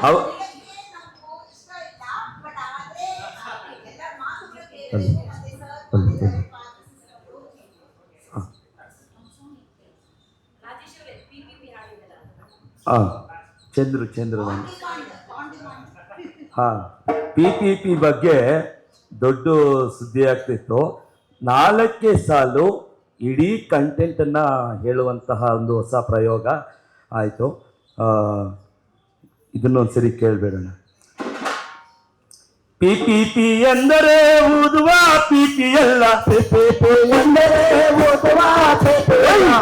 ಅವ ಅಲ್ಲಿ ಅಲ್ಲಿ ಅಲ್ಲಿ ಹಾಂ ಚಂದ್ರ ಹಾಂ PPP ಬಗ್ಗೆ ದೊಡ್ಡ ಸುದ್ದಿ ಆಗ್ತಿತ್ತು. 4 ಸಾಲು ಇಡೀ ಕಂಟೆಂಟನ್ನು ಹೇಳುವಂತಹ ಒಂದು ಹೊಸ ಪ್ರಯೋಗ ಆಯಿತು. ಇದನ್ನೊಂದ್ಸರಿ ಕೇಳಬೇಡೋಣ. PPP ಎಂದರೆ ಊದುವ ಪಿಪಿ ಅಲ್ಲ, PPP ಎಂದರೆ ಊದುವ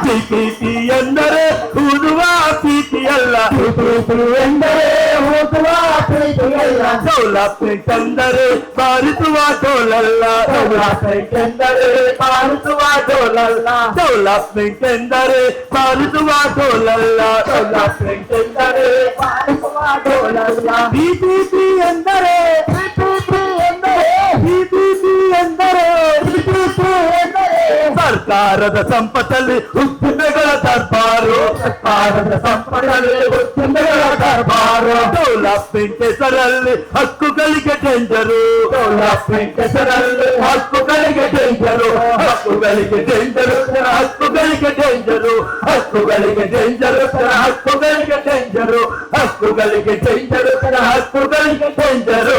PPP ಎಂದರೆ ಊದುವ ಪಿಪಿ ಅಲ್ಲ, PPP ಎಂದರೆ ಊದುವ ಪಿಪಿ ಅಲ್ಲ. ಡೆವಲಪ್ಮೆಂಟ್ ಎಂದರೆ ಬಾರಿಸುವ ಡೋಲಲ್ಲ, ಡೆವಲಪ್ಮೆಂಟ್ ಎಂದರೆ ಬಾರಿಸುವ ಡೋಲಲ್ಲ, ಡೆವಲಪ್ಮೆಂಟ್ ಎಂದರೆ ಬಾರಿಸುವ ಡೋಲಲ್ಲ, ಡೆವಲಪ್ಮೆಂಟ್ ಎಂದರೆ ಬಾರಿಸುವ ಡೋಲಲ್ಲ. PPP ಎಂದರೆ ಸರ್ಕಾರದ ಸಂಪತ್ತಲ್ಲಿ ಉದ್ದಿಮೆಗಳ ದರ್ಬಾರು, ಸರ್ಕಾರದ ಸಂಪತ್ತಲ್ಲಿ ಉದ್ದಿಮೆಗಳ ದರ್ಬಾರು. ಡೆವಲಪ್ಮೆಂಟ್ ಹೆಸರಲ್ಲಿ ಹಕ್ಕುಗಳಿಗೆ ಡೇಂಜರು, ಡೆವಲಪ್ಮೆಂಟ್ ಹೆಸರಲ್ಲಿ ಹಕ್ಕುಗಳಿಗೆ ಡೇಂಜರು, ಹಕ್ಕುಗಳಿಗೆ ಡೇಂಜರು, ಹಕ್ಕುಗಳಿಗೆ ಡೇಂಜರು, ಹಕ್ಕುಗಳಿಗೆ ಡೇಂಜರು, ಹಕ್ಕುಗಳಿಗೆ ಡೇಂಜರು, ಹಕ್ಕುಗಳಿಗೆ ಡೇಂಜರು, ಹಕ್ಕುಗಳಿಗೆ ಡೇಂಜರು.